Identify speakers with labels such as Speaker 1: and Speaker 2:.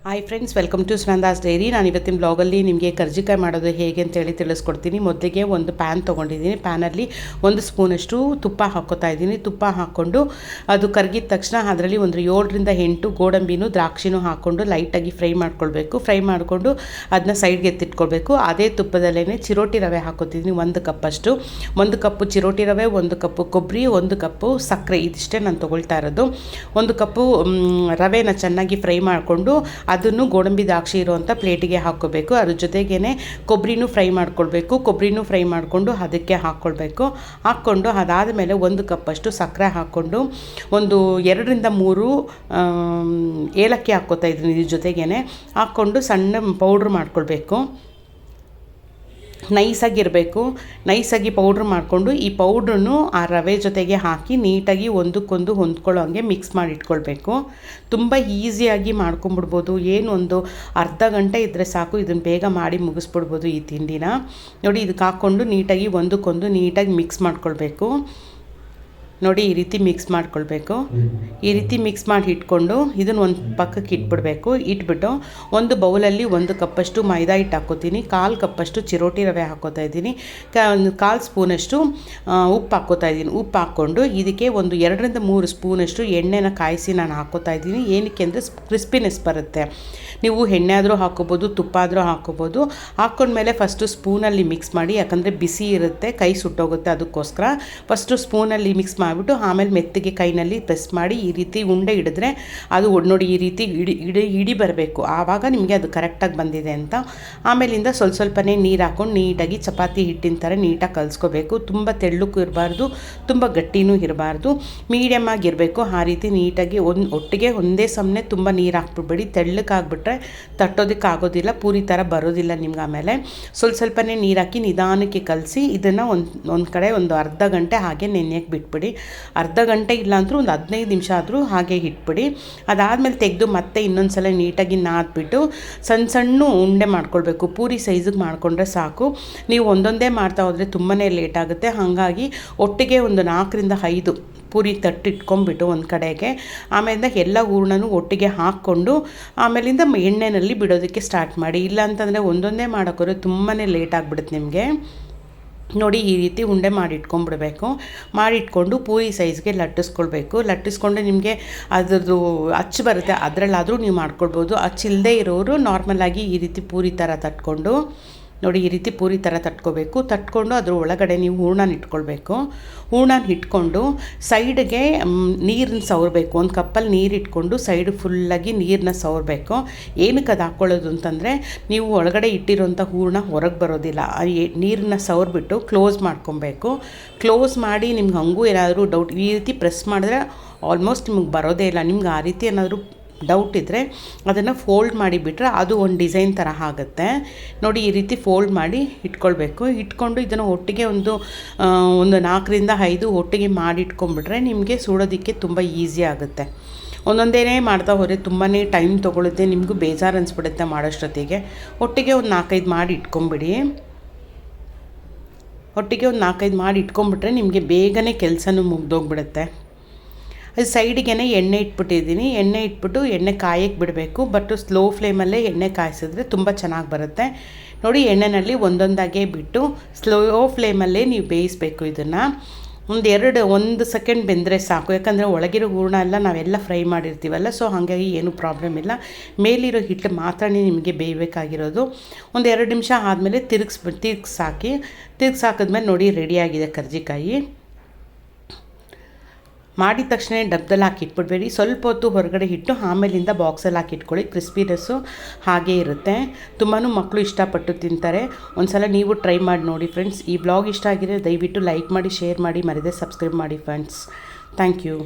Speaker 1: Hi friends, welcome to Sunanda's diary. ನಾನು ಇವತ್ತಿನ ಬ್ಲಾಗಲ್ಲಿ ನಿಮಗೆ ಕರ್ಜಿಕಾಯಿ ಮಾಡೋದು ಹೇಗೆ ಅಂತೇಳಿ ತಿಳಿಸ್ಕೊಡ್ತೀನಿ. ಮೊದಲಿಗೆ ಒಂದು ಪ್ಯಾನ್ ತೊಗೊಂಡಿದ್ದೀನಿ. ಪ್ಯಾನಲ್ಲಿ 1 ಸ್ಪೂನಷ್ಟು ತುಪ್ಪ ಹಾಕ್ಕೋತಾ ಇದ್ದೀನಿ. ತುಪ್ಪ ಹಾಕ್ಕೊಂಡು ಅದು ಕರಗಿದ ತಕ್ಷಣ ಅದರಲ್ಲಿ ಒಂದು 7ರಿಂದ 8 ಗೋಡಂಬಿನೂ ದ್ರಾಕ್ಷಿನೂ ಹಾಕ್ಕೊಂಡು ಲೈಟಾಗಿ ಫ್ರೈ ಮಾಡ್ಕೊಳ್ಬೇಕು. ಫ್ರೈ ಮಾಡಿಕೊಂಡು ಅದನ್ನ ಸೈಡ್ಗೆ ಎತ್ತಿಟ್ಕೊಳ್ಬೇಕು. ಅದೇ ತುಪ್ಪದಲ್ಲೇ ಚಿರೋಟಿ ರವೆ ಹಾಕೋತಿದ್ದೀನಿ 1 ಕಪ್ಪಷ್ಟು. 1 ಕಪ್ಪು ಚಿರೋಟಿ ರವೆ, 1 ಕಪ್ಪು ಕೊಬ್ಬರಿ, 1 ಕಪ್ಪು ಸಕ್ಕರೆ, ಇದಿಷ್ಟೇ ನಾನು ತೊಗೊಳ್ತಾ ಇರೋದು. 1 ಕಪ್ಪು ರವೆನ ಚೆನ್ನಾಗಿ ಫ್ರೈ ಮಾಡಿಕೊಂಡು ಅದನ್ನು ಗೋಡಂಬಿ ದ್ರಾಕ್ಷಿ ಇರುವಂಥ ಪ್ಲೇಟಿಗೆ ಹಾಕ್ಕೋಬೇಕು. ಅದ್ರ ಜೊತೆಗೇ ಕೊಬ್ಬರಿನೂ ಫ್ರೈ ಮಾಡ್ಕೊಳ್ಬೇಕು. ಕೊಬ್ಬರಿನೂ ಫ್ರೈ ಮಾಡಿಕೊಂಡು ಅದಕ್ಕೆ ಹಾಕ್ಕೊಳ್ಬೇಕು. ಹಾಕ್ಕೊಂಡು ಅದಾದಮೇಲೆ 1 ಕಪ್ಪಷ್ಟು ಸಕ್ಕರೆ ಹಾಕ್ಕೊಂಡು ಒಂದು 2ರಿಂದ 3 ಏಲಕ್ಕಿ ಹಾಕ್ಕೋತಾ ಇದ್ದೀನಿ. ಇದ್ರ ಜೊತೆಗೇ ಹಾಕ್ಕೊಂಡು ಸಣ್ಣ ಪೌಡ್ರ್ ಮಾಡ್ಕೊಳ್ಬೇಕು. ನೈಸಾಗಿ ಪೌಡ್ರ್ ಮಾಡಿಕೊಂಡು ಈ ಪೌಡ್ರನ್ನು ಆ ರವೆ ಜೊತೆಗೆ ಹಾಕಿ ನೀಟಾಗಿ ಒಂದಕ್ಕೊಂದು ಹೊಂದ್ಕೊಳ್ಳೋ ಹಂಗೆ ಮಿಕ್ಸ್ ಮಾಡಿ ಇಟ್ಕೊಳ್ಬೇಕು. ತುಂಬ ಈಸಿಯಾಗಿ ಮಾಡ್ಕೊಂಬಿಡ್ಬೋದು. ಏನು ಒಂದು ಅರ್ಧ ಗಂಟೆ ಇದ್ದರೆ ಸಾಕು, ಇದನ್ನು ಬೇಗ ಮಾಡಿ ಮುಗಿಸ್ಬಿಡ್ಬೋದು ಈ ತಿಂಡಿನ. ನೋಡಿ, ಇದಕ್ಕೆ ಹಾಕ್ಕೊಂಡು ನೀಟಾಗಿ ಒಂದಕ್ಕೊಂದು ನೀಟಾಗಿ ಮಿಕ್ಸ್ ಮಾಡ್ಕೊಳ್ಬೇಕು. ನೋಡಿ, ಈ ರೀತಿ ಮಿಕ್ಸ್ ಮಾಡ್ಕೊಳ್ಬೇಕು. ಈ ರೀತಿ ಮಿಕ್ಸ್ ಮಾಡಿ ಇಟ್ಕೊಂಡು ಇದನ್ನು ಒಂದು ಪಕ್ಕಕ್ಕೆ ಇಟ್ಬಿಡಬೇಕು. ಇಟ್ಬಿಟ್ಟು ಒಂದು ಬೌಲಲ್ಲಿ 1 ಕಪ್ಪಷ್ಟು ಮೈದಾ ಹಿಟ್ಟು ಹಾಕ್ಕೋತೀನಿ. 1/4 ಕಪ್ಪಷ್ಟು ಚಿರೋಟಿ ರವೆ ಹಾಕ್ಕೋತಾ ಇದ್ದೀನಿ. 1/4 ಸ್ಪೂನಷ್ಟು ಉಪ್ಪು ಹಾಕ್ಕೋತಾ ಇದ್ದೀನಿ. ಉಪ್ಪು ಹಾಕ್ಕೊಂಡು ಇದಕ್ಕೆ ಒಂದು 2ರಿಂದ 3 ಸ್ಪೂನಷ್ಟು ಎಣ್ಣೆನ ಕಾಯಿಸಿ ನಾನು ಹಾಕ್ಕೋತಾ ಇದ್ದೀನಿ. ಏನಕ್ಕೆ ಅಂದರೆ ಕ್ರಿಸ್ಪಿನೆಸ್ ಬರುತ್ತೆ. ನೀವು ಎಣ್ಣೆ ಆದರೂ ಹಾಕ್ಕೋಬೋದು, ತುಪ್ಪ ಆದರೂ ಹಾಕ್ಕೋಬೋದು. ಹಾಕ್ಕೊಂಡ್ಮೇಲೆ ಫಸ್ಟು ಸ್ಪೂನಲ್ಲಿ ಮಿಕ್ಸ್ ಮಾಡಿ, ಯಾಕಂದರೆ ಬಿಸಿ ಇರುತ್ತೆ, ಕೈ ಸುಟ್ಟೋಗುತ್ತೆ. ಅದಕ್ಕೋಸ್ಕರ ಫಸ್ಟು ಸ್ಪೂನಲ್ಲಿ ಮಿಕ್ಸ್ ಮಾಡಿಬಿಟ್ಟು ಆಮೇಲೆ ಮೆತ್ತಗೆ ಕೈನಲ್ಲಿ ಪ್ರೆಸ್ ಮಾಡಿ ಈ ರೀತಿ ಉಂಡೆ ಹಿಡಿದ್ರೆ ಅದು ನೋಡಿ ಈ ರೀತಿ ಇಡಿ ಬರಬೇಕು. ಆವಾಗ ನಿಮಗೆ ಅದು ಕರೆಕ್ಟಾಗಿ ಬಂದಿದೆ ಅಂತ. ಆಮೇಲಿಂದ ಸ್ವಲ್ಪನೇ ನೀರು ಹಾಕ್ಕೊಂಡು ನೀಟಾಗಿ ಚಪಾತಿ ಹಿಟ್ಟಿನ ಥರ ನೀಟಾಗಿ ಕಲಿಸ್ಕೋಬೇಕು. ತುಂಬ ತೆಳ್ಳಕ್ಕೂ ಇರಬಾರ್ದು, ತುಂಬ ಗಟ್ಟಿನೂ ಇರಬಾರ್ದು, ಮೀಡಿಯಮ್ ಆಗಿರಬೇಕು. ಆ ರೀತಿ ನೀಟಾಗಿ ಒಟ್ಟಿಗೆ ಒಂದೇ ಸಮನೆ ತುಂಬ ನೀರು ಹಾಕ್ಬಿಡ್ಬೇಡಿ. ತೆಳ್ಳಕ್ಕಾಗ್ಬಿಟ್ರೆ ತಟ್ಟೋದಕ್ಕೆ ಆಗೋದಿಲ್ಲ, ಪೂರಿ ಥರ ಬರೋದಿಲ್ಲ ನಿಮ್ಗೆ. ಆಮೇಲೆ ಸ್ವಲ್ಪನೇ ನೀರು ಹಾಕಿ ನಿಧಾನಕ್ಕೆ ಕಲಸಿ ಇದನ್ನು ಒಂದು ಕಡೆ ಒಂದು ಅರ್ಧ ಗಂಟೆ ಹಾಗೆ ನೆನೆಯಕ್ಕೆ ಬಿಟ್ಬಿಡಿ. ಅರ್ಧ ಗಂಟೆ ಇಲ್ಲಾಂದ್ರೂ ಒಂದು 15 ನಿಮಿಷ ಆದರೂ ಹಾಗೆ ಇಟ್ಬಿಡಿ. ಅದಾದಮೇಲೆ ತೆಗೆದು ಮತ್ತೆ ಇನ್ನೊಂದು ಸಲ ನೀಟಾಗಿ ನಾದ್ಬಿಟ್ಟು ಸಣ್ಣ ಉಂಡೆ ಮಾಡ್ಕೊಳ್ಬೇಕು. ಪೂರಿ ಸೈಜಿಗೆ ಮಾಡಿಕೊಂಡ್ರೆ ಸಾಕು. ನೀವು ಒಂದೊಂದೇ ಮಾಡ್ತಾ ಹೋದರೆ ತುಂಬಾ ಲೇಟ್ ಆಗುತ್ತೆ. ಹಾಗಾಗಿ ಒಟ್ಟಿಗೆ ಒಂದು 4ರಿಂದ 5 ಪೂರಿ ತಟ್ಟಿಟ್ಕೊಂಡ್ಬಿಟ್ಟು ಒಂದು ಕಡೆಗೆ ಆಮೇಲಿಂದ ಎಲ್ಲ ಹೂರಣನೂ ಒಟ್ಟಿಗೆ ಹಾಕ್ಕೊಂಡು ಆಮೇಲಿಂದ ಎಣ್ಣೆಯಲ್ಲಿ ಬಿಡೋದಕ್ಕೆ ಸ್ಟಾರ್ಟ್ ಮಾಡಿ. ಇಲ್ಲ ಅಂತಂದರೆ ಒಂದೊಂದೇ ಮಾಡೋಕ್ಕೋದ್ರೆ ತುಂಬಾ ಲೇಟ್ ಆಗಿಬಿಡುತ್ತೆ ನಿಮಗೆ. ನೋಡಿ, ಈ ರೀತಿ ಉಂಡೆ ಮಾಡಿಟ್ಕೊಂಡ್ಬಿಡ್ಬೇಕು. ಮಾಡಿಟ್ಕೊಂಡು ಪೂರಿ ಸೈಜ್ಗೆ ಲಟ್ಟಿಸ್ಕೊಂಡು ನಿಮಗೆ ಅದರದ್ದು ಅಚ್ಚು ಬರುತ್ತೆ, ಅದರಲ್ಲಾದರೂ ನೀವು ಮಾಡ್ಕೊಳ್ಬೋದು. ಅಚ್ಚಿಲ್ಲದೆ ಇರೋರು ನಾರ್ಮಲಾಗಿ ಈ ರೀತಿ ಪೂರಿ ಥರ ತಟ್ಕೊಂಡು ನೋಡಿ, ಈ ರೀತಿ ಪೂರಿ ಥರ ತಟ್ಕೊಂಡು ಅದ್ರ ಒಳಗಡೆ ನೀವು ಹೂರ್ಣ ಇಟ್ಕೊಂಡು ಸೈಡ್ಗೆ ನೀರನ್ನ ಸವರಬೇಕು. ಒಂದು ಕಪ್ಪಲ್ಲಿ ನೀರು ಇಟ್ಕೊಂಡು ಸೈಡ್ ಫುಲ್ಲಾಗಿ ನೀರನ್ನ ಸವರಬೇಕು. ಏನಕ್ಕೆ ಅದು ಹಾಕ್ಕೊಳ್ಳೋದು ಅಂತಂದರೆ ನೀವು ಒಳಗಡೆ ಇಟ್ಟಿರೋಂಥ ಹೂರ್ಣ ಹೊರಗೆ ಬರೋದಿಲ್ಲ. ನೀರನ್ನ ಸವರ್ಬಿಟ್ಟು ಕ್ಲೋಸ್ ಮಾಡ್ಕೊಬೇಕು. ಕ್ಲೋಸ್ ಮಾಡಿ ನಿಮ್ಗೆ ಹಂಗೂ ಏನಾದರೂ ಡೌಟ್ ಈ ರೀತಿ ಪ್ರೆಸ್ ಮಾಡಿದ್ರೆ ಆಲ್ಮೋಸ್ಟ್ ನಿಮ್ಗೆ ಬರೋದೇ ಇಲ್ಲ. ನಿಮ್ಗೆ ಆ ರೀತಿ ಏನಾದರೂ ಡೌಟ್ ಇದ್ದರೆ ಅದನ್ನು ಫೋಲ್ಡ್ ಮಾಡಿಬಿಟ್ರೆ ಅದು ಒಂದು ಡಿಸೈನ್ ಥರ ಆಗುತ್ತೆ. ನೋಡಿ, ಈ ರೀತಿ ಫೋಲ್ಡ್ ಮಾಡಿ ಇಟ್ಕೊಂಡು ಇದನ್ನು ಒಟ್ಟಿಗೆ ಒಂದು 4ರಿಂದ 5 ಒಟ್ಟಿಗೆ ಮಾಡಿ ಇಟ್ಕೊಂಡ್ಬಿಟ್ರೆ ನಿಮಗೆ ಸುಡೋದಕ್ಕೆ ತುಂಬ ಈಸಿ ಆಗುತ್ತೆ. ಒಂದೊಂದೇ ಮಾಡ್ತಾ ಹೋದರೆ ತುಂಬಾ ಟೈಮ್ ತೊಗೊಳುತ್ತೆ, ನಿಮಗೂ ಬೇಜಾರು ಅನಿಸ್ಬಿಡುತ್ತೆ ಮಾಡೋಷ್ಟೊತ್ತಿಗೆ. ಒಟ್ಟಿಗೆ ಒಂದು 4-5 ಮಾಡಿ ಇಟ್ಕೊಂಬಿಡಿ. ಇಟ್ಕೊಂಬಿಟ್ರೆ ನಿಮಗೆ ಬೇಗನೆ ಕೆಲಸನೂ ಮುಗ್ದೋಗ್ಬಿಡುತ್ತೆ. ಅದು ಸೈಡಿಗೆ ಎಣ್ಣೆ ಇಟ್ಬಿಟ್ಟಿದ್ದೀನಿ. ಎಣ್ಣೆ ಕಾಯಕ್ಕೆ ಬಿಡಬೇಕು. ಬಟ್ ಸ್ಲೋ ಫ್ಲೇಮಲ್ಲೇ ಎಣ್ಣೆ ಕಾಯಿಸಿದ್ರೆ ತುಂಬ ಚೆನ್ನಾಗಿ ಬರುತ್ತೆ. ನೋಡಿ, ಎಣ್ಣೆಯಲ್ಲಿ ಒಂದೊಂದಾಗೆ ಬಿಟ್ಟು ಸ್ಲೋ ಫ್ಲೇಮಲ್ಲೇ ನೀವು ಬೇಯಿಸಬೇಕು. ಇದನ್ನು 1 ಸೆಕೆಂಡ್ ಬೆಂದರೆ ಸಾಕು. ಯಾಕಂದರೆ ಒಳಗಿರೋ ಹೂರ್ಣ ಎಲ್ಲ ನಾವೆಲ್ಲ ಫ್ರೈ ಮಾಡಿರ್ತೀವಲ್ಲ, ಸೊ ಹಾಗಾಗಿ ಏನೂ ಪ್ರಾಬ್ಲಮ್ ಇಲ್ಲ. ಮೇಲಿರೋ ಹಿಟ್ಟು ಮಾತ್ರ ನಿಮಗೆ ಬೇಯಬೇಕಾಗಿರೋದು. 1-2 ನಿಮಿಷ ಆದಮೇಲೆ ತಿರುಗಿಸಾಕಿದ್ಮೇಲೆ ನೋಡಿ, ರೆಡಿಯಾಗಿದೆ ಕರ್ಜಿಕಾಯಿ. ಮಾಡಿದ ತಕ್ಷಣ ಡಬ್ಬದಲ್ಲಿ ಹಾಕಿ ಇಟ್ಬಿಡ್ಬೇಡಿ. ಸ್ವಲ್ಪ ಹೊತ್ತು ಹೊರಗಡೆ ಇಟ್ಟು ಆಮೇಲಿಂದ ಬಾಕ್ಸಲ್ಲಿ ಹಾಕಿ ಇಟ್ಕೊಳ್ಳಿ. ಕ್ರಿಸ್ಪಿನೆಸ್ಸು ಹಾಗೇ ಇರುತ್ತೆ. ತುಂಬಾ ಮಕ್ಕಳು ಇಷ್ಟಪಟ್ಟು ತಿಂತಾರೆ. ಒಂದು ಸಲ ನೀವು ಟ್ರೈ ಮಾಡಿ ನೋಡಿ ಫ್ರೆಂಡ್ಸ್. ಈ ಬ್ಲಾಗ್ ಇಷ್ಟ ಆಗಿದ್ರೆ ದಯವಿಟ್ಟು ಲೈಕ್ ಮಾಡಿ, ಶೇರ್ ಮಾಡಿ, ಮರೆಯದೆ ಸಬ್ಸ್ಕ್ರೈಬ್ ಮಾಡಿ ಫ್ರೆಂಡ್ಸ್. Thank you.